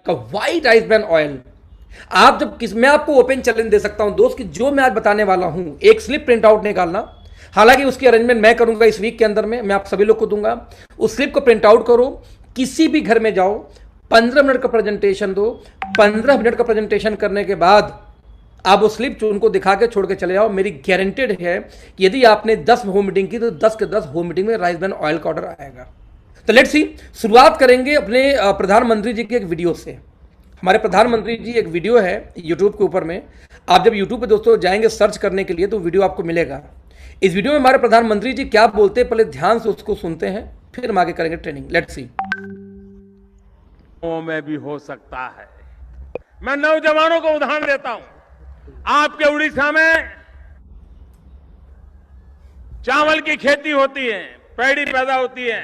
का white rice bran oil. आप जब मैं आपको ओपन चैलेंज दे सकता हूं दोस्त कि जो मैं आज बताने वाला हूं, एक स्लिप प्रिंट आउट निकालना, हालांकि उसकी अरेंजमेंट मैं करूंगा इस वीक के अंदर में, मैं आप सभी लोग को दूंगा। उस स्लिप को प्रिंट आउट करो, किसी भी घर में जाओ, 15 मिनट का प्रेजेंटेशन दो, 15 मिनट का प्रेजेंटेशन करने के बाद आप वो स्लिप उनको दिखा के छोड़ के चले जाओ। मेरी गारंटेड है कि यदि आपने 10 होम मीटिंग की तो 10 के 10 होम मीटिंग में राइस ब्रान ऑयल का ऑर्डर आएगा। तो लेट्स सी, शुरुआत करेंगे अपने प्रधानमंत्री जी की एक वीडियो से। हमारे प्रधानमंत्री जी एक वीडियो है यूट्यूब के ऊपर में, आप जब यूट्यूब पे दोस्तों जाएंगे सर्च करने के लिए तो वीडियो आपको मिलेगा। इस वीडियो में हमारे प्रधानमंत्री जी क्या बोलते हैं, पहले ध्यान से उसको सुनते हैं, फिर हम आगे करेंगे ट्रेनिंग। Let's see. में भी हो सकता है। मैं नौजवानों को उदाहरण देता हूं। आपके उड़ीसा में चावल की खेती होती है, पैड़ी पैदा होती है,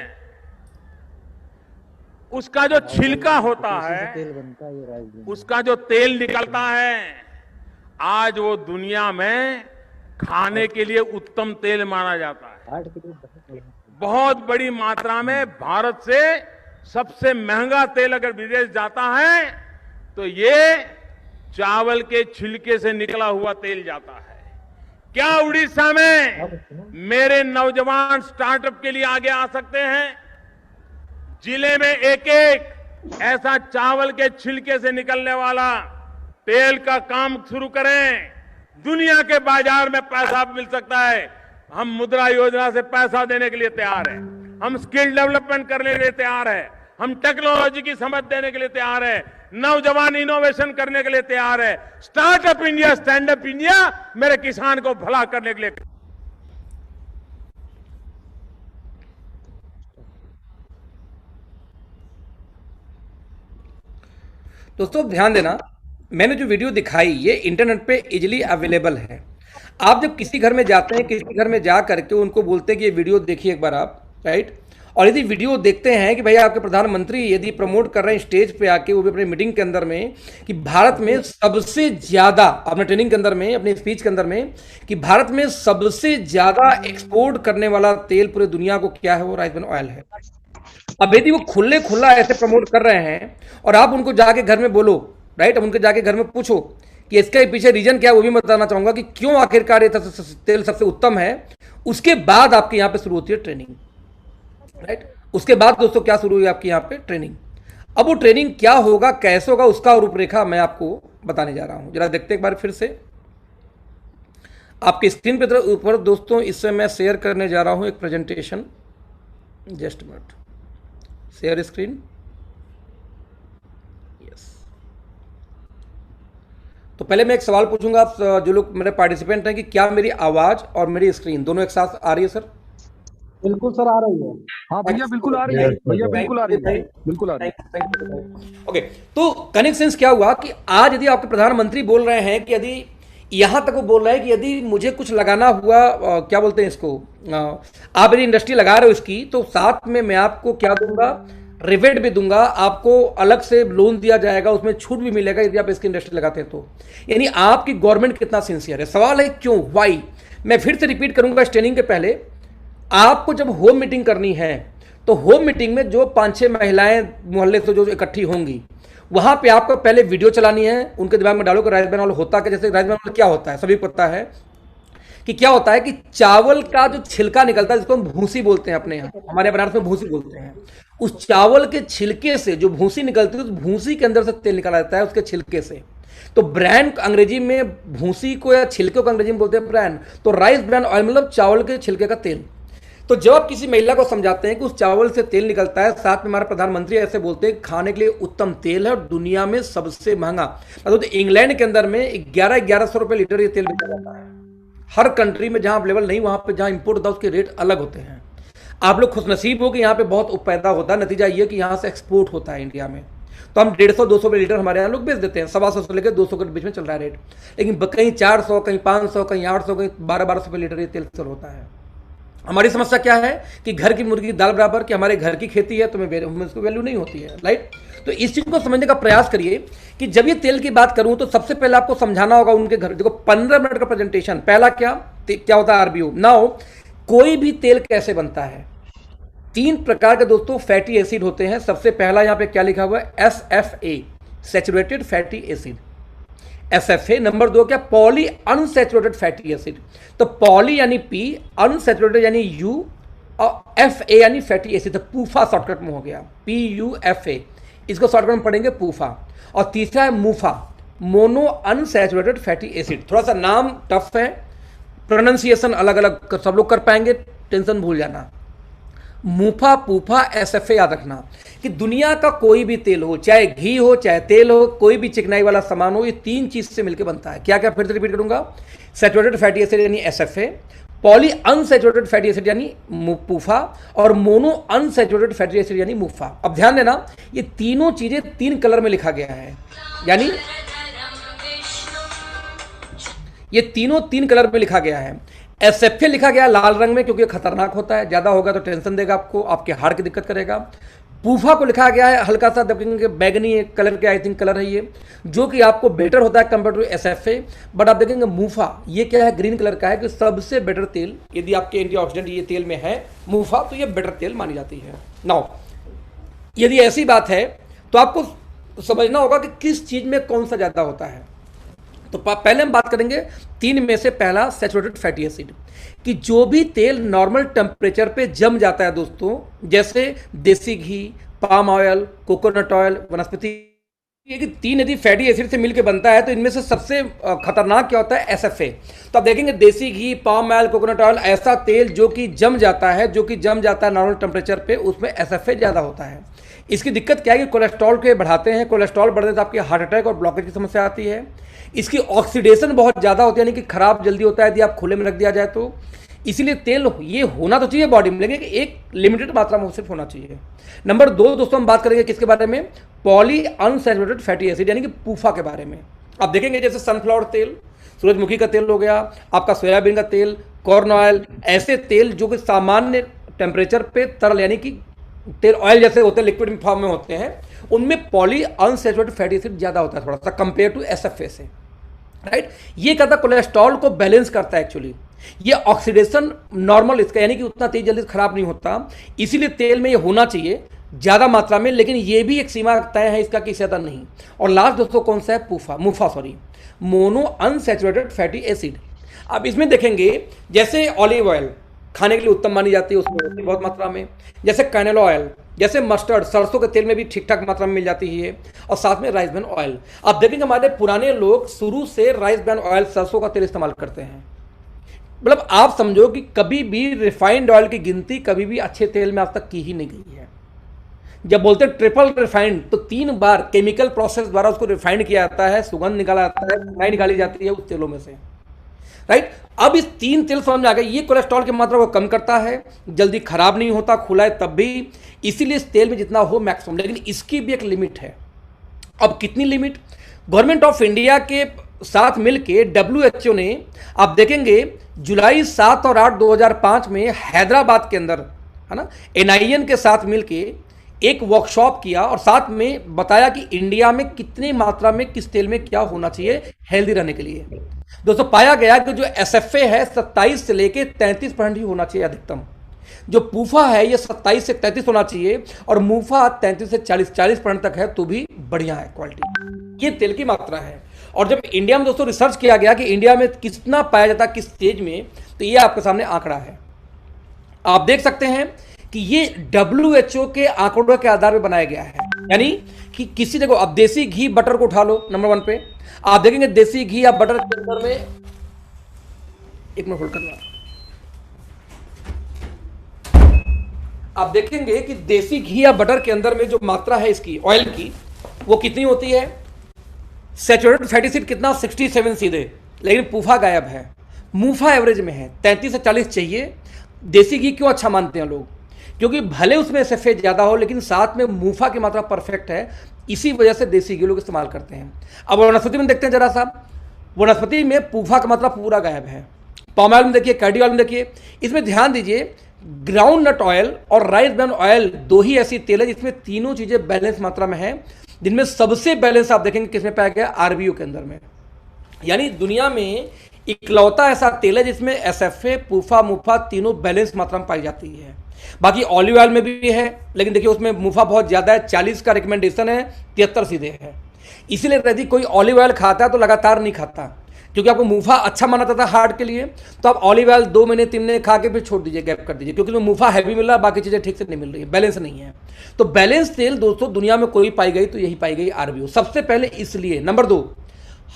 उसका जो छिलका होता है, उसका जो तेल निकलता है, आज वो दुनिया में खाने के लिए उत्तम तेल माना जाता है। बहुत बड़ी मात्रा में भारत से सबसे महंगा तेल अगर विदेश जाता है तो ये चावल के छिलके से निकला हुआ तेल जाता है। क्या उड़ीसा में मेरे नौजवान स्टार्टअप के लिए आगे आ सकते हैं? जिले में एक एक ऐसा चावल के छिलके से निकलने वाला तेल का काम शुरू करें, दुनिया के बाजार में पैसा मिल सकता है। हम मुद्रा योजना से पैसा देने के लिए तैयार हैं, हम स्किल डेवलपमेंट करने के लिए तैयार हैं, हम टेक्नोलॉजी की समझ देने के लिए तैयार हैं, नौजवान इनोवेशन करने के लिए तैयार है। Startup India, stand up India मेरे किसान को भला करने के लिए। दोस्तों ध्यान देना, मैंने जो वीडियो दिखाई ये इंटरनेट पे इजीली अवेलेबल है। आप जब किसी घर में जाते हैं, किसी घर में जा करके उनको बोलते हैं कि ये वीडियो देखिए एक बार आप, राइट, और यदि वीडियो देखते हैं कि भैया आपके प्रधानमंत्री यदि प्रमोट कर रहे हैं स्टेज पे आके, वो भी अपनी मीटिंग के अंदर में, कि भारत में सबसे ज्यादा, अपने ट्रेनिंग के अंदर में, अपनी स्पीच के अंदर में, कि भारत में सबसे ज्यादा एक्सपोर्ट करने वाला तेल पूरे दुनिया को क्या है, वो राइस ब्रान ऑयल है। अब यदि वो खुले खुला ऐसे प्रमोट कर रहे हैं और आप उनको जाके घर में बोलो, राइट, अब उनके जाके घर में पूछो कि इसके पीछे रीजन क्या है, वो भी मैं बताना चाहूंगा कि क्यों आखिरकार ये तेल सबसे उत्तम है। उसके बाद आपके यहाँ पे शुरू होती है ट्रेनिंग, राइट। उसके बाद दोस्तों क्या शुरू हुई आपकी यहाँ पे ट्रेनिंग। अब वो ट्रेनिंग क्या होगा, कैसे होगा, उसका रूपरेखा मैं आपको बताने जा रहा हूं। जरा देखते एक बार फिर से आपकी स्क्रीन पे ऊपर दोस्तों, इससे मैं शेयर करने जा रहा हूं एक presentation. Just minute, share screen, yes. तो पहले मैं एक सवाल पूछूंगा आप जो लोग मेरे पार्टिसिपेंट हैं कि क्या मेरी आवाज और मेरी स्क्रीन दोनों एक साथ आ रही है सर? बिल्कुल सर, आ रही है। हाँ भैया बिल्कुल आ रही है, भैया बिल्कुल आ रही है, बिल्कुल आ रही है। ओके, तो कनेक्ट सेंस क्या हुआ कि आज यदि आपके प्रधानमंत्री बोल रहे हैं कि यदि यहां तक वो बोल रहे हैं कि यदि मुझे कुछ लगाना हुआ, क्या बोलते हैं इसको, आप यदि इंडस्ट्री लगा रहे हो इसकी, तो साथ में मैं आपको क्या दूंगा, रिवेट भी दूंगा, आपको अलग से लोन दिया जाएगा, उसमें छूट भी मिलेगा यदि आप इसकी इंडस्ट्री लगाते हैं तो। यानी आपकी गवर्नमेंट कितना सिंसियर है। सवाल है क्यों, वाई। मैं फिर से रिपीट करूंगा इस ट्रेनिंग के पहले, आपको जब होम मीटिंग करनी है तो होम मीटिंग में जो 5-6 महिलाएं मोहल्ले से जो इकट्ठी होंगी, वहां पे आपको पहले वीडियो चलानी है, उनके दिमाग में डालो कि राइस ब्रान ऑयल होता क्या। जैसे राइस ब्रान ऑयल क्या होता है, सभी को पता है कि क्या होता है, कि चावल का जो छिलका निकलता है, जिसको हम भूसी बोलते हैं, अपने यहाँ, हमारे बनारस में भूसी बोलते हैं, उस चावल के छिलके से जो भूसी निकलती है, उस भूसी के अंदर से तेल निकाला जाता है, उसके छिलके से। तो ब्रांड अंग्रेजी में भूसी को या छिलके को अंग्रेजी में बोलते हैं ब्रांड। तो राइस ब्रान ऑयल मतलब चावल के छिलके का तेल। तो जब आप किसी महिला को समझाते हैं कि उस चावल से तेल निकलता है, साथ में हमारे प्रधानमंत्री ऐसे बोलते हैं खाने के लिए उत्तम तेल है और दुनिया में सबसे महंगा। तो इंग्लैंड के अंदर में 1100 रुपए लीटर ये तेल बिका जाता है। हर कंट्री में जहां अवेलेबल नहीं, वहां पे जहां इंपोर्ट होता है उसके रेट अलग होते हैं। आप लोग खुशनसीब हो कि यहाँ पे बहुत पैदा होता है, नतीजा ये कि यहाँ से एक्सपोर्ट होता है इंडिया में। तो हम 150-200 रुपए लीटर हमारे यहाँ लोग बेच देते हैं, 125 से लेकर 200 के बीच में चल रहा है रेट। लेकिन कहीं 400, कहीं 500, कहीं 800, कहीं 1200 रुपए लीटर ये तेल सेल होता है। हमारी समस्या क्या है कि घर की मुर्गी दाल बराबर, कि हमारे घर की खेती है तो मैं इसको वैल्यू नहीं होती है, राइट। तो इस चीज को समझने का प्रयास करिए कि जब ये तेल की बात करूं तो सबसे पहले आपको समझाना होगा उनके घर। देखो 15 मिनट का प्रेजेंटेशन, पहला क्या होता है, आरबीओ। नाउ कोई भी तेल कैसे बनता है, 3 प्रकार के दोस्तों फैटी एसिड होते हैं। सबसे पहला यहाँ पे क्या लिखा हुआ है, SFA, saturated fatty acid, SFA। Number 2 क्या, पॉली अनसैचुरेटेड फैटी एसिड। तो पॉली यानी P, अनसैचुरेटेड यानी U, और FA यानी फैटी एसिड। तो पूफा शॉर्टकट में हो गया, PUFA, इसको शॉर्टकट में पढ़ेंगे पूफा। और तीसरा है मूफा, मोनो अनसैचुरेटेड फैटी एसिड। थोड़ा सा नाम टफ है, प्रोनाउंसिएशन अलग अलग सब लोग कर पाएंगे, टेंशन भूल जाना। मूफा, पूफा, SFA याद रखना कि दुनिया का कोई भी तेल हो, चाहे घी हो चाहे तेल हो, कोई भी चिकनाई वाला सामान हो, ये 3 चीज से मिलकर बनता है। क्या क्या, फिर से रिपीट करूंगा, सैचुरेटेड फैटी एसिड यानी SFA, poly unsaturated fatty acid यानी पूफा, और मोनो अनसैचुरेटेड फैटी एसिड यानी मूफा। अब ध्यान देना, ये तीनों चीजें 3 कलर में लिखा गया है, यानी ये तीनों 3 कलर में लिखा गया है। SFA लिखा गया लाल रंग में क्योंकि खतरनाक होता है, ज्यादा होगा तो टेंशन देगा आपको, आपके हार्ट की दिक्कत करेगा। पूफा को लिखा गया है हल्का सा देखेंगे बैगनी कलर के, आई थिंक कलर है ये, जो कि आपको बेटर होता है कंपेयर टू SFA। बट आप देखेंगे मूफा, ये क्या है, ग्रीन कलर का है, कि सबसे बेटर तेल, यदि आपके एंटीऑक्सीडेंट ये तेल में है मूफा, तो ये बेटर तेल मानी जाती है। नाउ यदि ऐसी बात है तो आपको समझना होगा कि किस चीज में कौन सा ज्यादा होता है। तो पहले हम बात करेंगे 3 में से पहला सैचुरेटेड फैटी एसिड, कि जो भी तेल नॉर्मल टेम्परेचर पे जम जाता है दोस्तों, जैसे देसी घी, पाम ऑयल, कोकोनट ऑयल, वनस्पति, ये कि 3 यदि फैटी एसिड से मिलकर बनता है तो इनमें से सबसे खतरनाक क्या होता है, SFA। तो आप देखेंगे देसी घी, पाम ऑयल, कोकोनट ऑयल, ऐसा तेल जो कि जम जाता है, नॉर्मल टेम्परेचर पे, उसमें SFA ज़्यादा होता है। इसकी दिक्कत क्या है कि कोलेस्ट्रॉल के बढ़ाते हैं, कोलेस्ट्रॉल बढ़ने से आपकी हार्ट अटैक और ब्लॉकेज की समस्या आती है। इसकी ऑक्सीडेशन बहुत ज़्यादा होती है, यानी कि खराब जल्दी होता है यदि आप खुले में रख दिया जाए तो। इसीलिए तेल ये होना तो चाहिए बॉडी में, लेकिन एक लिमिटेड मात्रा में सिर्फ होना चाहिए। नंबर 2 दोस्तों हम बात करेंगे किसके बारे में, पॉली अनसैचुरेटेड फैटी एसिड यानी कि पूफा के बारे में। आप देखेंगे जैसे सनफ्लावर तेल, सूरजमुखी का तेल हो गया, आपका सोयाबीन का तेल, कॉर्न ऑयल, ऐसे तेल जो कि सामान्य टेम्परेचर पे तरल यानी कि तेल ऑयल जैसे होते हैं, लिक्विड फॉर्म में होते हैं, उनमें पॉली अनसैचुरेटेड फैटी एसिड ज़्यादा होता है थोड़ा सा कंपेयर टू SFA से, राइट। ये कहता है कोलेस्ट्रॉल को बैलेंस करता है एक्चुअली, ये ऑक्सीडेशन नॉर्मल इसका, यानी कि उतना तेज जल्दी खराब नहीं होता, इसीलिए तेल में ये होना चाहिए ज़्यादा मात्रा में, लेकिन ये भी एक सीमा तय है इसका कि ज़्यादा नहीं। और लास्ट दोस्तों कौन सा है, मूफा, मोनो अनसैचुरेटेड फैटी एसिड। अब इसमें देखेंगे जैसे ऑलिव ऑयल खाने के लिए उत्तम मानी जाती है, उसमें बहुत मात्रा में, जैसे कैनेलो ऑयल, जैसे मस्टर्ड, सरसों के तेल में भी ठीक ठाक मात्रा में मिल जाती है, और साथ में राइस ब्रान ऑयल। आप देखेंगे हमारे पुराने लोग शुरू से राइस ब्रान ऑयल, सरसों का तेल इस्तेमाल करते हैं। मतलब आप समझो कि कभी भी रिफाइंड ऑयल की गिनती कभी भी अच्छे तेल में आज तक की ही नहीं गई है। जब बोलते हैं ट्रिपल रिफाइंड, तो 3 बार केमिकल प्रोसेस द्वारा उसको रिफाइंड किया जाता है, सुगंध निकाला जाता है, मिठाई निकाली जाती है उस तेलों में से, राइट। अब इस 3 तेल समझ में आ गए, ये कोलेस्ट्रॉल की मात्रा को कम करता है, जल्दी खराब नहीं होता, खुला है तब भी, इसीलिए इस तेल में जितना हो मैक्सिमम, लेकिन इसकी भी एक लिमिट है। अब कितनी लिमिट, गवर्नमेंट ऑफ इंडिया के साथ मिलके WHO ने, आप देखेंगे जुलाई 7 और 8 2005 में हैदराबाद के अंदर, है ना, NIN के साथ मिलके एक वर्कशॉप किया और साथ में बताया कि इंडिया में कितनी मात्रा में किस तेल में क्या होना चाहिए हेल्दी रहने के लिए। दोस्तों पाया गया कि जो SFA है 27 से लेके 33% ही होना चाहिए अधिकतम, जो पूफा है ये 27 से 33 होना चाहिए, और मूफा 33 से 40% तक है तो भी बढ़िया है क्वालिटी, ये तेल की मात्रा है। और जब इंडिया में दोस्तों रिसर्च किया गया कि इंडिया में कितना पाया जाता है किस स्टेज में, तो ये आपके सामने आंकड़ा है, आप देख सकते हैं कि ये WHO के आंकड़ों के आधार पर बनाया गया है। यानी कि किसी जगह, अब देसी घी बटर को उठा लो नंबर 1 पे, आप देखेंगे देसी घी या बटर के अंदर में, एक मिनट होल्ड करना, आप देखेंगे कि देसी घी या बटर के अंदर में जो मात्रा है इसकी ऑयल की, वो कितनी होती है, सैचुरेटेड फैटी एसिड कितना 67 सीधे, लेकिन पूफा गायब है। मूफा एवरेज में है 33 से 40 चाहिए। देसी घी क्यों अच्छा मानते हैं लोग, क्योंकि भले उसमें SFA ज़्यादा हो लेकिन साथ में मूफा की मात्रा परफेक्ट है, इसी वजह से देसी घी लोग इस्तेमाल करते हैं। अब वनस्पति में देखते हैं जरा सा, वनस्पति में पूफा का मात्रा पूरा गायब है। पाम ऑयल में देखिए, कैडी ऑयल में देखिए, इसमें ध्यान दीजिए ग्राउंड नट ऑयल और राइस ब्रान ऑयल 2 ही ऐसी तेल है जिसमें तीनों चीज़ें बैलेंस मात्रा में है, जिनमें सबसे बैलेंस आप देखेंगे किसमें पाया गया, RBO के अंदर में। यानी दुनिया में इकलौता ऐसा तेल है जिसमें SFA, पूफा, मूफा तीनों बैलेंस मात्रा में पाई जाती है। बाकी ऑलिव ऑयल में भी है, लेकिन देखिए उसमें मूफा बहुत ज़्यादा है, 40 का रिकमेंडेशन है, 73 सीधे है। इसीलिए यदि कोई ऑलिव ऑयल खाता है तो लगातार नहीं खाता, क्योंकि आपको मुफा अच्छा माना जाता है हार्ट के लिए, तो आप ऑलिव ऑयल 2 महीने 3 महीने खा के फिर छोड़ दीजिए, गैप कर दीजिए, क्योंकि उसमें मुफा हैवी मिल रहा है, बाकी चीज़ें ठीक से नहीं मिल रही है, बैलेंस नहीं है। तो बैलेंस तेल दोस्तों दुनिया में कोई पाई गई तो यही पाई गई आरबीओ, सबसे पहले इसलिए। नंबर 2,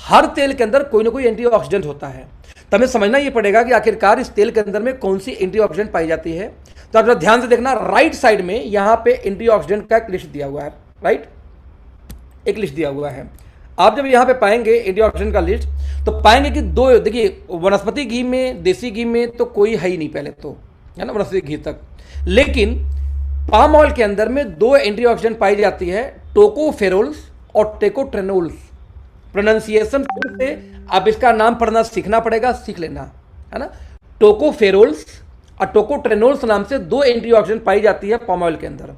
हर तेल के अंदर कोई ना कोई एंटीऑक्सीडेंट होता है, तो हमें समझना ये पड़ेगा कि आखिरकार इस तेल के अंदर में कौन सी एंटीऑक्सीडेंट पाई जाती है। तो आप जरा ध्यान से देखना, राइट साइड में यहाँ पे एंटीऑक्सीडेंट का एक लिस्ट दिया हुआ है, राइट, एक लिस्ट दिया हुआ है। आप जब यहाँ पे पाएंगे एंटीऑक्सीडेंट का लिस्ट, तो पाएंगे कि 2, देखिए वनस्पति घी में, देसी घी में तो कोई है ही नहीं पहले तो, है ना, वनस्पति घी तक। लेकिन पाम ऑयल के अंदर में 2 एंटीऑक्सीडेंट पाई जाती है, टोकोफेरोल्स और टेकोट्रेनोल्स। प्रोनाउंसिएशन से आप इसका नाम पढ़ना सीखना पड़ेगा, सीख लेना, है ना। टोकोफेरोल्स और टोकोट्रेनोल्स नाम से 2 एंटीऑक्सीडेंट पाई जाती है पाम ऑयल के अंदर।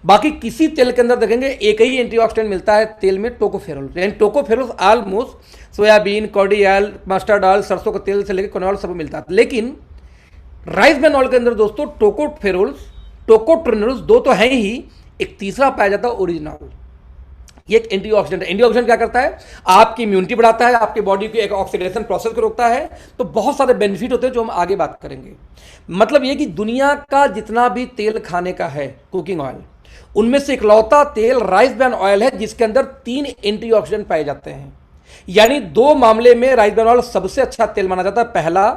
बाकी किसी तेल के अंदर देखेंगे एक ही एंटीऑक्सीडेंट मिलता है तेल में, टोकोफेरोल। यानी tocopherol almost soybean, cordial, mustard oil, सरसों का तेल से लेकर कनॉल सब मिलता है। लेकिन राइस ब्रान ऑयल के अंदर दोस्तों टोकोफेरोल्स, टोकोट्रेनोल्स 2 तो हैं ही, एक तीसरा पाया जाता है ओरिजिनल। ये एक एंटीऑक्सीडेंट है। एंटीऑक्सीडेंट क्या करता है, आपकी इम्यूनिटी बढ़ाता है, आपकी बॉडी की एक ऑक्सीडेशन प्रोसेस को रोकता है। तो बहुत सारे बेनिफिट होते हैं जो हम आगे बात करेंगे। मतलब ये कि दुनिया का जितना भी तेल खाने का है, कुकिंग ऑयल, उनमें से इकलौता तेल राइस ब्रान ऑयल है जिसके अंदर 3 एंटीऑक्सीडेंट पाए जाते हैं। यानी 2 मामले में राइस ब्रान ऑयल सबसे अच्छा तेल माना जाता है। पहला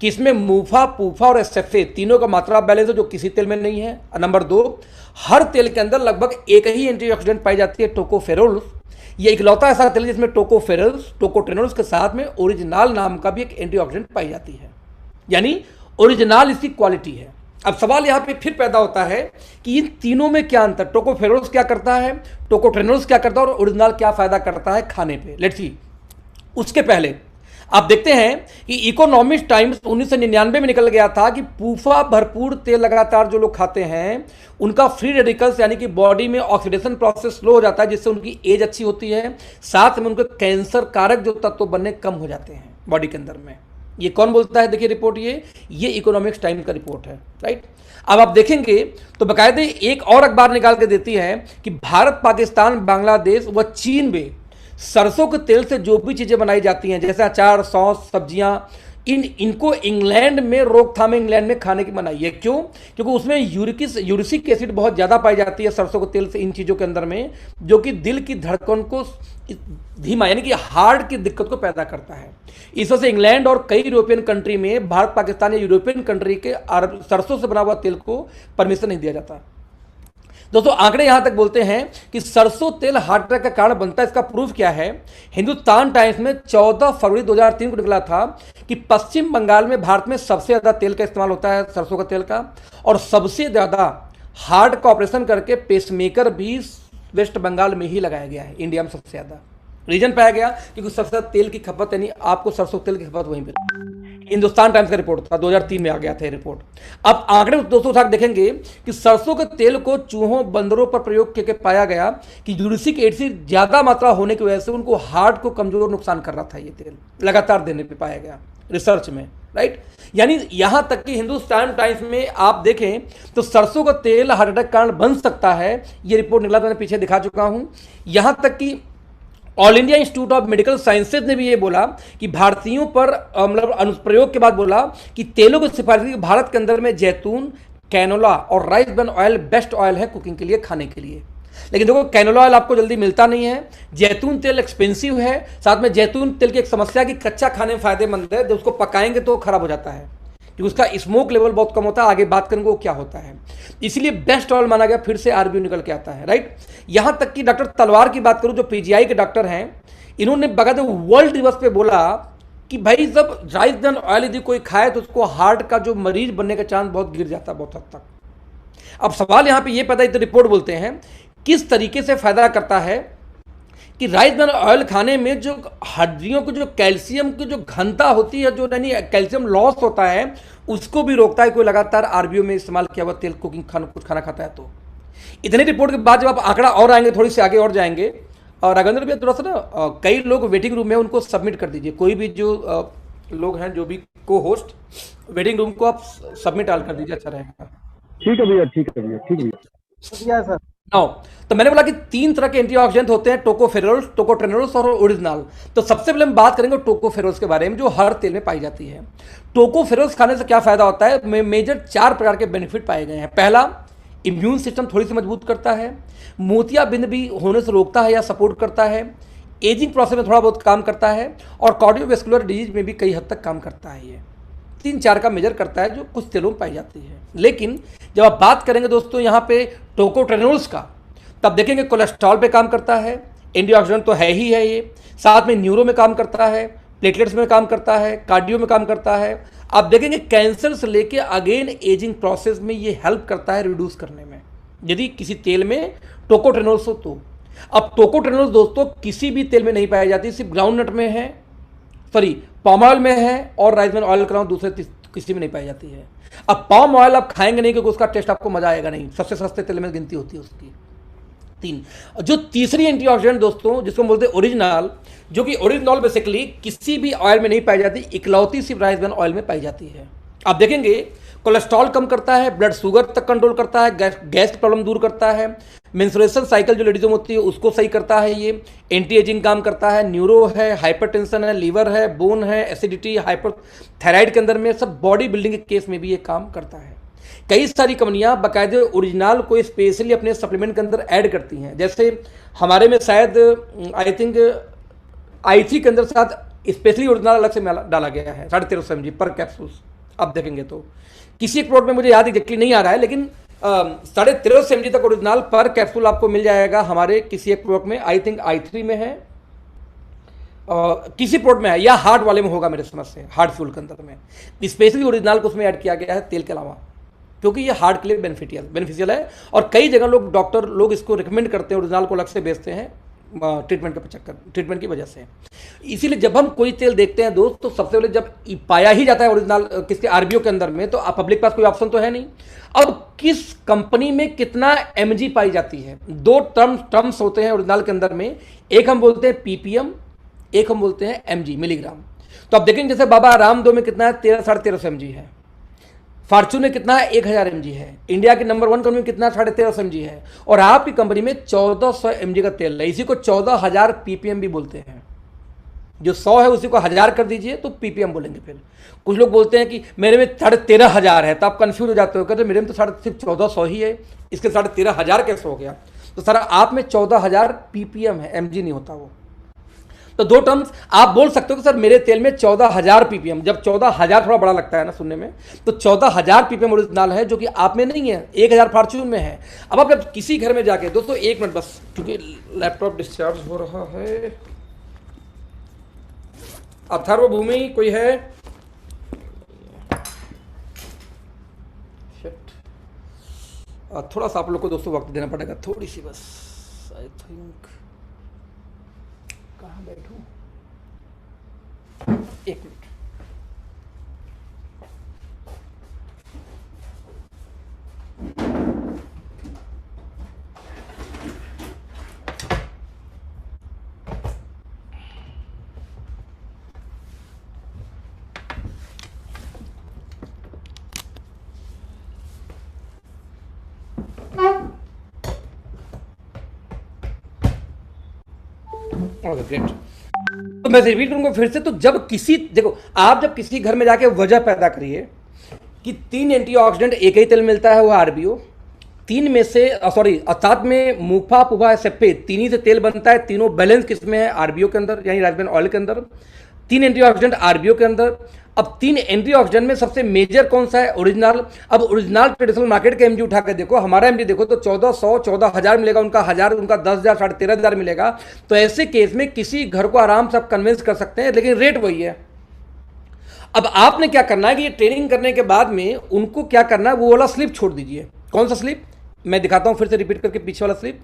कि इसमें मूफा, पूफा और एसएफए तीनों का मात्रा बैलेंस है जो किसी तेल में नहीं है। नंबर 2, हर तेल के अंदर लगभग एक ही एंटीऑक्सीडेंट पाई जाती है, टोकोफेरोल्स। ये इकलौता ऐसा तेल जिसमें टोकोफेरोल्स, टोकोट्रेनोल्स के साथ में ओरिजिनल नाम का भी एक एंटीऑक्सीडेंट पाई जाती है। यानी ओरिजिनल इसकी क्वालिटी है। अब सवाल यहां पे फिर पैदा होता है कि इन तीनों में क्या अंतर, टोकोफेरोल्स क्या करता है, टोकोट्रेनोल्स क्या करता है और ओरिजिनल क्या फायदा करता है खाने पे। Let's see. उसके पहले आप देखते हैं कि इकोनॉमिक्स टाइम्स 1999 में निकल गया था कि पूफा भरपूर तेल लगातार जो लोग खाते हैं उनका फ्री रेडिकल्स यानी कि बॉडी में ऑक्सीडेशन प्रोसेस स्लो हो जाता है, जिससे उनकी एज अच्छी होती है, साथ में उनके कैंसर कारक जो तत्व बनने कम हो जाते हैं बॉडी के अंदर में। ये कौन बोलता है, देखिए रिपोर्ट, ये इकोनॉमिक्स टाइम्स का रिपोर्ट है, राइट। अब आप देखेंगे तो बाकायदे एक और अखबार निकाल के देती है कि भारत, पाकिस्तान, बांग्लादेश व चीन में सरसों के तेल से जो भी चीजें बनाई जाती हैं, जैसे अचार, सॉस, सब्जियां, इनको इंग्लैंड में रोकथाम, इंग्लैंड में खाने की मनाही है। क्यों? क्योंकि उसमें यूरिक एसिड बहुत ज्यादा पाई जाती है सरसों के तेल से, इन चीजों के अंदर में, जो कि दिल की धड़कन को धीमा यानी कि हार्ट की दिक्कत को पैदा करता है। इस वजह से इंग्लैंड और कई यूरोपियन कंट्री में भारत, पाकिस्तान या यूरोपियन कंट्री के सरसों से बना हुआ तेल को परमिशन नहीं दिया जाता। दोस्तों आंकड़े यहां तक बोलते हैं कि सरसों तेल हार्ट अटैक का कारण बनता है। इसका प्रूफ क्या है, हिंदुस्तान टाइम्स में 14 फरवरी 2003 को निकला था कि पश्चिम बंगाल में भारत में सबसे ज्यादा तेल का इस्तेमाल होता है, सरसों का तेल का, और सबसे ज्यादा हार्ट का ऑपरेशन करके पेसमेकर भी वेस्ट बंगाल में ही लगाया गया है, इंडिया में सबसे ज्यादा। रीजन पाया गया क्योंकि सबसे ज्यादा तेल की खपत, यानी आपको सरसों तेल की खपत वहीं पर। हिंदुस्तान टाइम्स का रिपोर्ट था, 2003 में आ गया था ये रिपोर्ट। अब आंकड़े दोस्तों उठा देखेंगे कि सरसों के तेल को चूहों, बंदरों पर प्रयोग करके पाया गया कि यूरिक एसिड ज्यादा मात्रा होने की वजह से उनको हार्ट को कमजोर नुकसान कर रहा था ये तेल, लगातार देने पे पाया गया रिसर्च में, राइट। यानी यहां तक कि हिंदुस्तान टाइम्स में आप देखें तो सरसों का तेल हार्ट अटैक कारण बन सकता है, ये रिपोर्ट निकला, मैंने पीछे दिखा चुका हूं। यहां तक कि all India institute of medical sciences ने भी ये बोला कि भारतीयों पर मतलब अनुप्रयोग के बाद बोला कि तेलों की सिफारिश की भारत के अंदर में जैतून, कैनोला और rice bran oil best oil है कुकिंग के लिए, खाने के लिए। लेकिन देखो कैनोला ऑयल आपको जल्दी मिलता नहीं है, जैतून तेल एक्सपेंसिव है, साथ में जैतून तेल की एक समस्या कि कच्चा खाने में फायदेमंद है, जब उसको पकाएंगे तो खराब हो जाता है क्योंकि उसका स्मोक लेवल बहुत कम होता है। आगे बात करेंगे वो क्या होता है, इसलिए बेस्ट ऑयल माना गया, फिर से आरबीओ निकल के आता है, राइट। यहां तक कि डॉक्टर तलवार की बात करूं जो पीजीआई के डॉक्टर हैं, इन्होंने बकायदे वर्ल्ड दिवस पे बोला कि भाई जब राइस ब्रान ऑयल यदि कोई खाए तो उसको हार्ट का जो मरीज बनने का चांस बहुत गिर जाता है, बहुत हद तक। अब सवाल यहां पे ये पैदा, तो रिपोर्ट बोलते हैं किस तरीके से फायदा करता है कि राइस ब्रान ऑयल खाने में जो हड्डियों को जो कैल्शियम की जो घनता होती है, जो यानी कैल्शियम लॉस होता है, उसको भी रोकता है कोई लगातार आरबीओ में इस्तेमाल किया हुआ तेल कुकिंग कुछ खाना खाता है तो। इतनी रिपोर्ट के बाद जब आप आंकड़ा और आएंगे, थोड़ी सी आगे और जाएंगे, और राघवेंद्र भैया थोड़ा सा ना कई लोग वेटिंग रूम में, उनको सबमिट कर दीजिए, कोई भी जो लोग हैं, जो भी को होस्ट वेटिंग रूम को आप सबमिट आल कर दीजिए, अच्छा रहेगा। ठीक है भैया, ठीक है भैया, ठीक है भैया, सर। नाउ, तो मैंने बोला कि 3 तरह के एंटीऑक्सीडेंट होते हैं, टोकोफेरोल्स, टोकोट्रेनोल्स और ओरिजिनल। तो सबसे पहले हम बात करेंगे टोकोफेरोल्स के बारे में, जो हर तेल में पाई जाती है। टोकोफेरोल्स खाने से क्या फायदा होता है? मेजर 4 प्रकार के बेनिफिट पाए गए हैं। पहला, इम्यून सिस्टम थोड़ी सी मजबूत करता है, मोतियाबिंद भी होने से रोकता है या सपोर्ट करता है, एजिंग प्रोसेस में थोड़ा बहुत काम करता है, और कार्डियोवैस्कुलर डिजीज में भी कई हद तक काम करता है। ये 3-4 का मेजर करता है जो कुछ तेलों में पाई जाती है। लेकिन जब आप बात करेंगे दोस्तों यहाँ पे टोकोट्रेनोल्स का, तब देखेंगे कोलेस्ट्रॉल पे काम करता है, एंटीऑक्सीडेंट तो है ही है ये, साथ में न्यूरो में काम करता है, प्लेटलेट्स में काम करता है, कार्डियो में काम करता है। आप देखेंगे कैंसर से लेके अगेन एजिंग प्रोसेस में ये हेल्प करता है रिड्यूस करने में, यदि किसी तेल में टोकोट्रेनोल्स हो तो। अब टोकोट्रेनोल्स दोस्तों किसी भी तेल में नहीं पाई जाती, सिर्फ ग्राउंडनट में है, सॉरी पाम ऑयल में है, और राइस ब्रान ऑयल का दूसरे किसी में नहीं पाई जाती है। अब पाम ऑयल आप खाएंगे नहीं क्योंकि उसका टेस्ट आपको मजा आएगा नहीं, सबसे सस्ते तेल में गिनती होती है उसकी। 3 जो तीसरी एंटीऑक्सीडेंट दोस्तों जिसको हम बोलते हैं ओरिजिनल, जो कि ओरिजिनल बेसिकली किसी भी ऑयल में नहीं पाई जाती, इकलौती सिर्फ राइस ब्रान ऑयल में पाई जाती है। आप देखेंगे कोलेस्ट्रॉल कम करता है, ब्लड शुगर तक कंट्रोल करता है, गैस की प्रॉब्लम दूर करता है, मेंस्ट्रुएशन साइकिल जो लेडीजों में होती है उसको सही करता है, ये एंटी एजिंग काम करता है, न्यूरो है, हाइपरटेंशन है, लीवर है, बोन है, एसिडिटी, हाइपरथायराइड के अंदर में सब बॉडी बिल्डिंग के केस में भी ये काम करता है। कई सारी कंपनियां बाकायदे ओरिजिनल को स्पेशली अपने सप्लीमेंट के अंदर ऐड करती हैं, जैसे हमारे में शायद आई थिंक i3 के अंदर साथ स्पेशली ओरिजिनल अलग से डाला गया है 1350 mg पर कैप्सूल। अब देखेंगे तो किसी एक प्रोडक्ट में मुझे याद एग्जैक्टली नहीं आ रहा है, लेकिन 1350 mg तक ओरिजिनल पर कैप्सूल आपको मिल जाएगा हमारे किसी एक प्रोडक्ट में, आई थिंक i3 में है, किसी प्रोडक्ट में है, या हार्ट वाले में होगा मेरे समझ से, हार्ट फ्यूल के अंदर में स्पेशली ओरिजिनल को उसमें ऐड किया गया है तेल के अलावा, क्योंकि ये हार्ट के लिए बेनिफिशियल है। और कई जगह लोग डॉक्टर लोग इसको रिकमेंड करते हैं, ओरिजिनल को अलग से बेचते हैं ट्रीटमेंट की वजह से। इसीलिए जब हम कोई तेल देखते हैं दोस्त, तो सबसे पहले जब पाया ही जाता है ओरिजिनल किसके आरबीओ के अंदर में, तो पब्लिक पास कोई ऑप्शन तो है नहीं। अब किस कंपनी में कितना mg पाई जाती है, 2 टर्म्स होते हैं ओरिजिनल के अंदर में, एक हम बोलते हैं ppm, एक हम बोलते हैं mg, मिलीग्राम। तो आप देखेंगे जैसे बाबा रामदेव में कितना है, 1300-1350 mg है, फॉर्चून में कितना है, 1000 mg है, इंडिया की नंबर 1 कंपनी में कितना 1350 mg है, और आपकी कंपनी में 1400 mg का तेल है। इसी को 14000 ppm भी बोलते हैं। जो 100 है उसी को 1000 कर दीजिए तो ppm बोलेंगे। फिर कुछ लोग बोलते हैं कि मेरे में 13,500 है, तो आप कंफ्यूज हो जाते हो, कहते मेरे में तो सिर्फ 1400 ही है, इसके 13,500 कैसे हो गया? तो सर आप में 14000 ppm है, mg नहीं होता वो। तो 2 टर्म्स आप बोल सकते हो कि सर मेरे तेल में 14000 ppm, जब 14000 थोड़ा बड़ा लगता है ना सुनने में, तो 14000 ppm ओरिजिनल है, जो कि आप में नहीं है, 1000 फॉर्चून में है। अब आप जब किसी घर में जाके, दोस्तों 1 मिनट बस, क्योंकि लैपटॉप डिस्चार्ज हो रहा है। अथर्वभूमि कोई है? थोड़ा सा आप लोग को दोस्तों वक्त देना पड़ेगा, थोड़ी सी बस, आई थिंक कहाँ बैठूं, 1 मिनट। ग्रेट। तो मैं रिपीट करूंगा फिर से, तो जब किसी, देखो आप जब किसी घर में जाके वजह पैदा करिए कि 3 एंटीऑक्सीडेंट एक ही तेल मिलता है, वो आरबीओ, 3 में से सॉरी अर्थात में मुफा पुफा सेप्पे 3 ही से तेल बनता है, तीनों बैलेंस किसमें है, आरबीओ के अंदर, यानी राइस ब्रान ऑयल के अंदर, 3 एंटीऑक्सीडेंट आरबीओ के अंदर। अब 3 एंटीऑक्सीडेंट में सबसे मेजर कौन सा है? ओरिजिनल। अब ओरिजिनल ट्रेडिशनल मार्केट का एमजी उठा के देखो, हमारा एमजी देखो तो 1400 14000 मिलेगा, उनका 1000, उनका 10,000 13,500 मिलेगा। तो ऐसे केस में किसी घर को आराम से आप कन्विंस कर सकते हैं, लेकिन रेट वही है। अब आपने क्या करना है कि ये ट्रेनिंग करने के बाद में उनको क्या करना है, वो वाला स्लिप छोड़ दीजिए। कौन सा स्लिप? मैं दिखाता हूं फिर से रिपीट करके, पीछे वाला स्लिप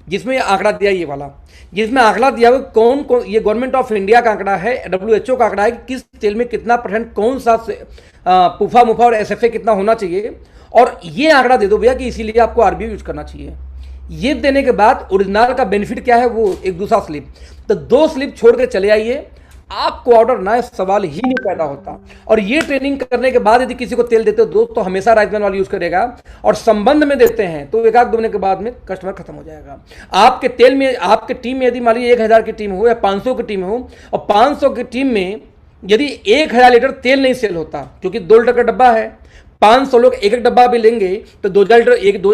जिसमें आंकड़ा दिया, ये वाला जिसमें आंकड़ा दिया हुआ कौन कौन, ये गवर्नमेंट ऑफ इंडिया का आंकड़ा है, WHO का आंकड़ा है कि किस तेल में कितना % कौन सा पुफा मुफा और SFA कितना होना चाहिए, और ये आंकड़ा दे दो भैया कि इसीलिए आपको आरबीओ यूज करना चाहिए। ये देने के बाद ओरिजिनल का बेनिफिट क्या है, वो एक दूसरा स्लिप। तो 2 स्लिप छोड़ के चले आइए, आपको ऑर्डर ना सवाल ही नहीं पैदा होता। और ये ट्रेनिंग करने के बाद यदि किसी को तेल देते हो दोस्त, तो हमेशा राइस ब्रांड ऑयल यूज करेगा, और संबंध में देते हैं तो एक आध 2 महीने के बाद में कस्टमर खत्म हो जाएगा। आपके तेल में, आपके टीम में यदि मान लीजिए 1000 की टीम हो या 500 की टीम हो, और 500 की टीम में यदि 1000 लीटर तेल नहीं सेल होता, क्योंकि 2 लीटर का डब्बा है, 500 लोग एक एक डब्बा भी लेंगे तो 2000 लीटर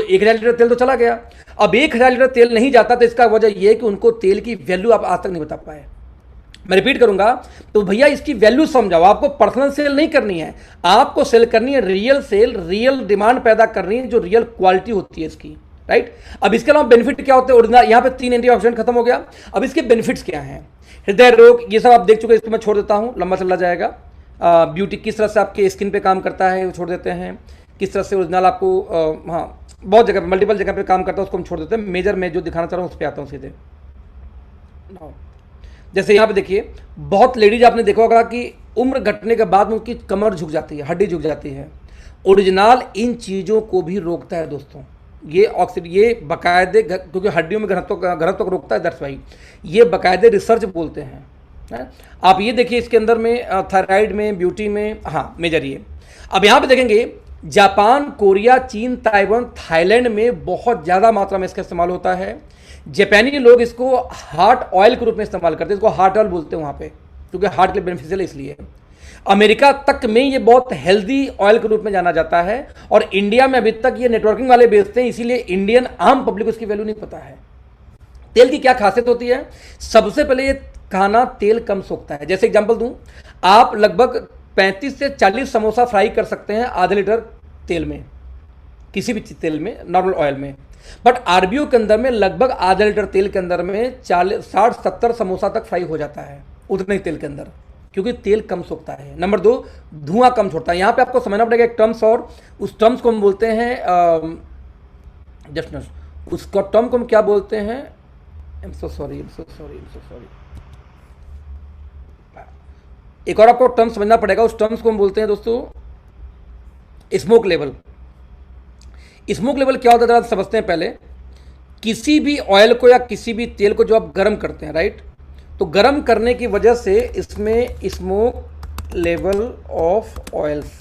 1000 लीटर तेल तो चला गया। अब 1000 लीटर तेल नहीं जाता तो इसका वजह यह है कि उनको तेल की वैल्यू आप आज तक नहीं बता पाए। मैं रिपीट करूंगा, तो भैया इसकी वैल्यू समझाओ। आपको पर्सनल सेल नहीं करनी है, आपको सेल करनी है रियल सेल, रियल डिमांड पैदा करनी है, जो रियल क्वालिटी होती है इसकी, राइट। अब इसके अलावा बेनिफिट क्या होते हैं ओरिजिनल, यहाँ पे 3 एंटीऑक्सीडेंट खत्म हो गया। अब इसके बेनिफिट्स क्या हैं? हृदय रोग, ये सब आप देख चुके हैं, इसको मैं छोड़ देता हूँ, लंबा चला जाएगा। ब्यूटी किस तरह से आपके स्किन पे काम करता है वो छोड़ देते हैं। किस तरह से ओरिजिनल आपको हाँ बहुत जगह मल्टीपल जगह पे काम करता है, उसको हम छोड़ देते हैं। मेजर में जो दिखाना चाह रहा हूँ उस पर आता हूँ सीधे। जैसे यहाँ पे देखिए, बहुत लेडीज आपने देखा होगा कि उम्र घटने के बाद उनकी कमर झुक जाती है, हड्डी झुक जाती है। ओरिजिनल इन चीज़ों को भी रोकता है दोस्तों। ये ऑक्सीजन, ये बाकायदे, क्योंकि हड्डियों में घनत्व को रोकता है, दैट्स वाई ये बाकायदे रिसर्च बोलते हैं, है? आप ये देखिए इसके अंदर में थायराइड में, ब्यूटी में, हाँ मेजर ये। अब यहाँ पे देखेंगे जापान, कोरिया, चीन, ताइवान, थाईलैंड में बहुत ज़्यादा मात्रा में इसका इस्तेमाल होता है। जापानी लोग इसको हार्ट ऑयल के रूप में इस्तेमाल करते हैं, इसको हार्ट ऑयल बोलते हैं वहाँ पे, क्योंकि हार्ट के लिए बेनिफिशियल है इसलिए। अमेरिका तक में ये बहुत हेल्दी ऑयल के रूप में जाना जाता है, और इंडिया में अभी तक ये नेटवर्किंग वाले बेचते हैं, इसीलिए इंडियन आम पब्लिक को इसकी वैल्यू नहीं पता है। तेल की क्या खासियत होती है? सबसे पहले ये खाना तेल कम सोखता है। जैसे एग्जांपल दूं, आप लगभग 35 से 40 समोसा फ्राई कर सकते हैं आधे लीटर तेल में, किसी भी तेल में, नॉर्मल ऑयल में। बट आरबीओ के अंदर में लगभग आधा लीटर तेल के अंदर में 60-70 समोसा तक फ्राई हो जाता है उतने ही तेल के अंदर, क्योंकि तेल कम सोखता है। नंबर 2, धुआं कम छोड़ता है। यहाँ पे आपको समझना पड़ेगा एक टर्म्स, और उस टर्म्स को हम बोलते हैं जस्ट उसका टर्म को हम क्या बोलते हैं? I'm so sorry. एक और आपको टर्म समझना पड़ेगा, उस टर्म्स को हम बोलते हैं दोस्तों स्मोक लेवल। स्मोक लेवल क्या होता है जरा समझते हैं पहले। किसी भी ऑयल को या किसी भी तेल को जो आप गर्म करते हैं, राइट, तो गर्म करने की वजह से इसमें स्मोक लेवल ऑफ ऑयल्स,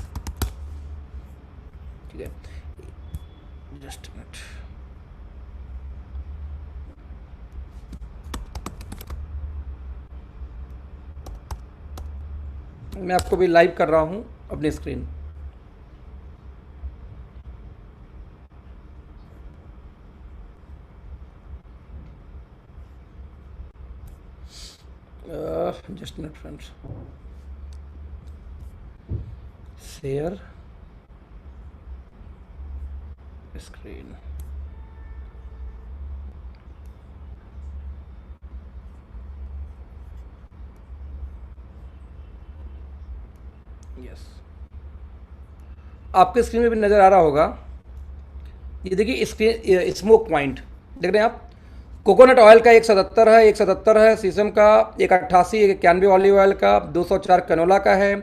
ठीक है, जस्ट मिनट, मैं आपको भी लाइव कर रहा हूं अपनी screen. Just minute friends, share screen. Yes, आपके स्क्रीन में भी नजर आ रहा होगा। ये देखिए स्क्रीन स्मोक पॉइंट देख रहे हैं आप। कोकोनट ऑयल का 177 है, 177 है, सीसम का 188, 91 ऑलिव ऑयल का, 204 कैनोला का है,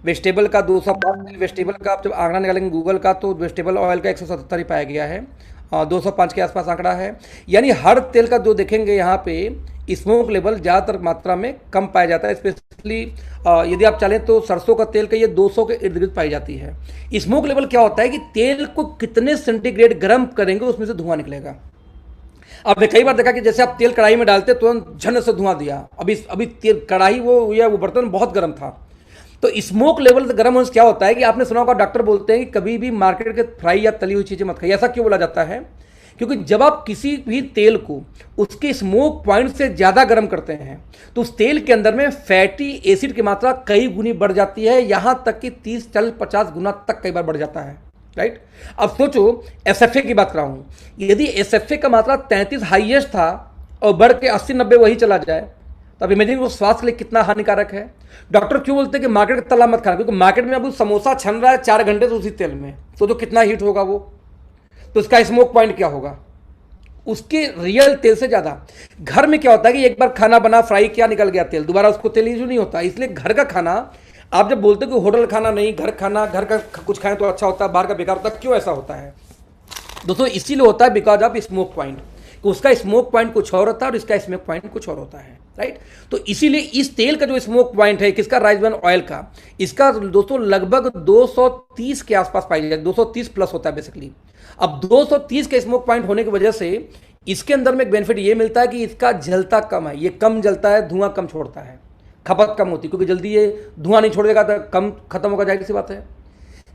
वेजिटेबल का 205, वेजिटेबल का आप जब आंकड़ा निकालेंगे गूगल का तो वेजिटेबल ऑयल का 177 ही पाया गया है, 205 के आसपास आंकड़ा है। यानी हर तेल का जो देखेंगे यहाँ पे स्मोक लेवल ज़्यादातर मात्रा में कम पाया जाता है। स्पेशली यदि आप चलें तो सरसों का तेल का ये 200 के इर्द गिर्द पाई जाती है। स्मोक लेवल क्या होता है कि तेल को कितने सेंटीग्रेड गर्म करेंगे उसमें से धुआं निकलेगा। अब कई बार देखा कि जैसे आप तेल कढ़ाई में डालते तुरंत झन से धुआं दिया, अभी तेल कढ़ाई वो बर्तन बहुत गर्म था। तो स्मोक लेवल गर्म होने से क्या होता है कि आपने सुना होगा डॉक्टर बोलते हैं कि कभी भी मार्केट के फ्राई या तली हुई चीज़ें मत खाइए। ऐसा क्यों बोला जाता है? क्योंकि जब आप किसी भी तेल को उसके स्मोक पॉइंट से ज़्यादा गर्म करते हैं तो उस तेल के अंदर में फैटी एसिड की मात्रा कई गुनी बढ़ जाती है, यहाँ तक कि 30-40-50 गुना तक कई बार बढ़ जाता है, राइट। अब सोचो एसएफए की बात कर रहा हूँ, यदि एसएफए का मात्रा 33 हाईएस्ट था और बढ़ के 80-90 वही चला जाए तो अब इमेजिन वो स्वास्थ्य के लिए कितना हानिकारक है। डॉक्टर क्यों बोलते हैं कि मार्केट का तला मत खाना, क्योंकि मार्केट में अब समोसा छन रहा है 4 घंटे से उसी तेल में, सोचो कितना हीट होगा वो। तो इसका स्मोक पॉइंट क्या होगा उसके रियल तेल से ज़्यादा। घर में क्या होता है कि एक बार खाना बना, फ्राई किया, निकल गया तेल, दोबारा उसको तेल यूज नहीं होता। इसलिए घर का खाना, आप जब बोलते हो कि होटल खाना नहीं, घर खाना, घर का कुछ खाएं तो अच्छा होता है, बाहर का बेकार होता है, क्यों ऐसा होता है दोस्तों? इसीलिए होता है बिकॉज ऑफ स्मोक पॉइंट। कि उसका स्मोक पॉइंट कुछ और होता है और इसका स्मोक पॉइंट कुछ और होता है, राइट। तो इसीलिए इस तेल का जो स्मोक पॉइंट है किसका, राइस ब्रान ऑयल का, इसका दोस्तों लगभग 230 के आसपास पाई जाती है, 230 प्लस होता है बेसिकली। अब 230 के स्मोक पॉइंट होने की वजह से इसके अंदर में एक बेनिफिट ये मिलता है कि इसका जलता कम है, ये कम जलता है, धुआं कम छोड़ता है, खपत कम होती है, क्योंकि जल्दी ये धुआं नहीं छोड़ेगा तो कम खत्म होगा, जाहिर सी बात है।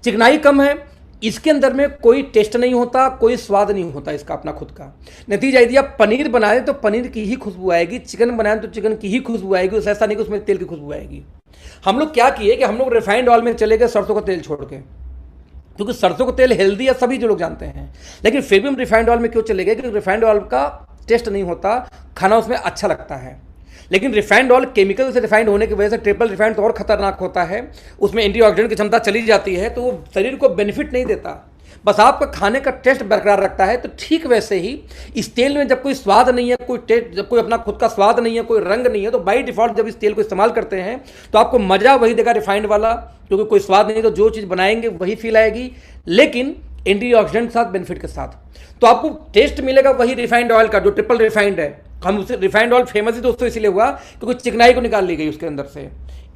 चिकनाई कम है, इसके अंदर में कोई टेस्ट नहीं होता, कोई स्वाद नहीं होता इसका अपना खुद का। नतीजा यदि आप पनीर बनाए तो पनीर की ही खुशबू आएगी, चिकन बनाए तो चिकन की ही खुशबू आएगी, ऐसा नहीं कि उसमें तेल की खुशबू आएगी। हम लोग क्या किए कि हम लोग रिफाइंड ऑयल में चले गए सरसों का तेल छोड़ के, क्योंकि सरसों का तेल हेल्दी है सभी जो लोग जानते हैं, लेकिन फिर भी हम रिफाइंड ऑयल में क्यों चले गए, क्योंकि रिफाइंड ऑयल का टेस्ट नहीं होता, खाना उसमें अच्छा लगता है। लेकिन रिफाइंड ऑयल केमिकल से रिफाइंड होने की वजह से ट्रिपल रिफाइंड तो और खतरनाक होता है, उसमें एंटीऑक्सीडेंट की क्षमता चली जाती है, तो वो शरीर को बेनिफिट नहीं देता, बस आपका खाने का टेस्ट बरकरार रखता है। तो ठीक वैसे ही इस तेल में जब कोई स्वाद नहीं है, कोई टेस्ट, जब कोई अपना खुद का स्वाद नहीं है, कोई रंग नहीं है, तो बाई डिफॉल्ट जब इस तेल को इस्तेमाल करते हैं तो आपको मजा वही देगा रिफाइंड वाला, क्योंकि कोई स्वाद नहीं, तो जो चीज़ बनाएंगे वही फील आएगी, लेकिन एंटीऑक्सीडेंट के साथ, बेनिफिट के साथ। तो आपको टेस्ट मिलेगा वही रिफाइंड ऑयल का जो ट्रिपल रिफाइंड है। हम उसे रिफाइंड ऑयल फेमस ही दोस्तों इसीलिए हुआ क्योंकि चिकनाई को निकाल ली गई उसके अंदर से,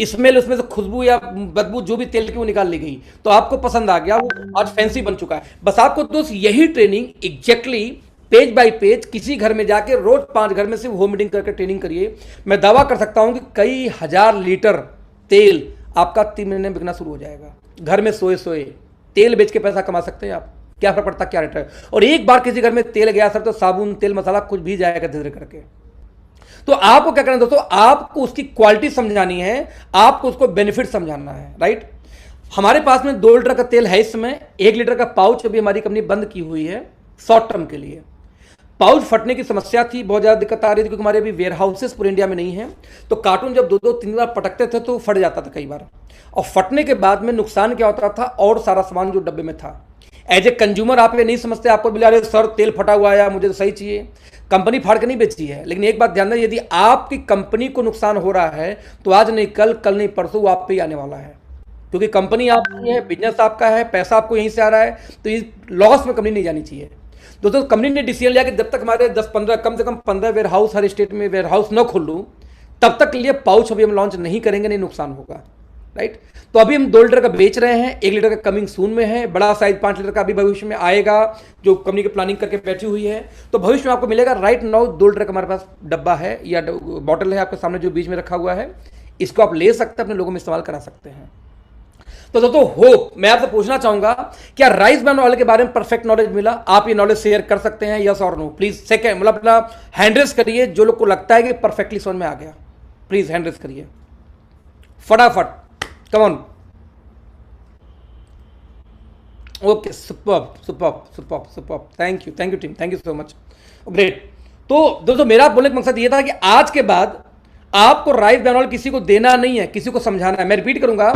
स्मेल उसमें से खुशबू या बदबू जो भी तेल की वो निकाल ली गई, तो आपको पसंद आ गया, वो आज फैंसी बन चुका है। बस आपको दोस्त यही training exactly page bye page किसी घर में जाके रोज 5 घर में से होम मीटिंग करके ट्रेनिंग करिए। मैं दावा कर सकता हूं कि कई हजार लीटर तेल आपका 3 महीने में बिकना शुरू हो जाएगा। घर में सोए सोए तेल बेच के पैसा कमा सकते हैं आप, क्या फर्क पड़ता, क्या रेट है। और एक बार किसी घर में तेल गया सर तो साबुन, तेल, मसाला कुछ भी जाएगा धीरे करके। तो आपको क्या करना है दोस्तों, आपको उसकी क्वालिटी समझानी है, आपको उसको बेनिफिट समझाना है, राइट। हमारे पास में 2 लीटर का तेल है इस समय, 1 लीटर का पाउच अभी हमारी कंपनी बंद की हुई है शॉर्ट टर्म के लिए। पाउच फटने की समस्या थी, बहुत ज़्यादा दिक्कत आ रही थी, क्योंकि हमारे अभी वेयर हाउसेस पूरे इंडिया में नहीं है, तो कार्टून जब 2-2-3 बार पटकते थे तो फट जाता था कई बार। और फटने के बाद में नुकसान क्या होता था, और सारा सामान जो डब्बे में था, एज ए कंज्यूमर आप ये नहीं समझते, आपको बोला अरे सर तेल फटा हुआ है, मुझे तो सही चाहिए। कंपनी फाड़ के नहीं बेची है, लेकिन एक बात ध्यान दें, यदि आपकी कंपनी को नुकसान हो रहा है तो आज नहीं कल, कल नहीं परसों वो आप पे ही आने वाला है, क्योंकि कंपनी आपकी है, बिजनेस आपका है, पैसा आपको यहीं से आ रहा है, तो इस लॉस में कंपनी नहीं जानी चाहिए। दोस्तों कंपनी ने डिसीजन लिया कि जब तक हमारे 10-15 कम से कम 15 वेयर हाउस हर स्टेट में वेयर हाउस न खोलूँ, तब तक के लिए पाउच अभी हम लॉन्च नहीं करेंगे, नहीं नुकसान होगा, राइट। तो अभी हम 2 लीटर का बेच रहे हैं, 1 लीटर का कमिंग सून में है, बड़ा साइज 5 लीटर का अभी भविष्य में आएगा, जो कंपनी की प्लानिंग करके बैठी हुई है। तो भविष्य में आपको मिलेगा। राइट नाउ 2 लीटर का हमारे पास डब्बा है या बॉटल है आपके सामने जो बीच में रखा हुआ है, इसको आप ले सकते हैं, अपने लोगों में इस्तेमाल करा सकते हैं। तो दोस्तों होप मैं आपसे पूछना चाहूंगा, क्या राइस ब्रान ऑयल के बारे में परफेक्ट नॉलेज मिला? आप ये नॉलेज शेयर कर सकते हैं, यस और नो? प्लीज सेकंड मतलब अपना हैंड रेस करिए जो लोग को लगता है कि परफेक्टली समझ में आ गया, प्लीज हैंड रेस करिए फटाफट, come on. Okay, superb superb superb superb, thank you team, thank you so much, great. तो दोस्तों मेरा बोलने का मकसद ये था कि आज के बाद आपको राइस ब्रान ऑयल किसी को देना नहीं है, किसी को समझाना है। मैं रिपीट करूंगा,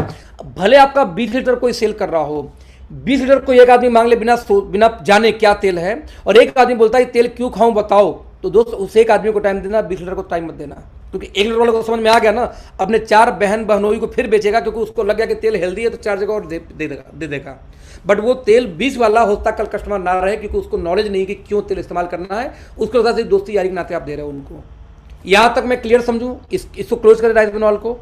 भले आपका 20 लीटर कोई सेल कर रहा हो, 20 लीटर कोई एक आदमी मांग ले बिना जाने क्या तेल है, और एक आदमी बोलता है तेल क्यों खाऊं बताओ, तो दोस्त उस एक आदमी को टाइम देना, 20 लीटर को टाइम मत देना, क्योंकि 1 लीटर वाले को समझ में आ गया ना, अपने 4 बहनोई को फिर बेचेगा, क्योंकि उसको लग गया कि तेल हेल्दी है तो 4 जगह और दे देगा। बट वो तेल 20 वाला होता कल कस्टमर ना रहे, क्योंकि उसको नॉलेज नहीं कि क्यों तेल इस्तेमाल करना है, उसके वजह से दोस्ती यारी के नाते आप दे रहे हो उनको। यहां तक मैं क्लियर समझूं, इसको क्लोज करें राइस ब्रान ऑयल को।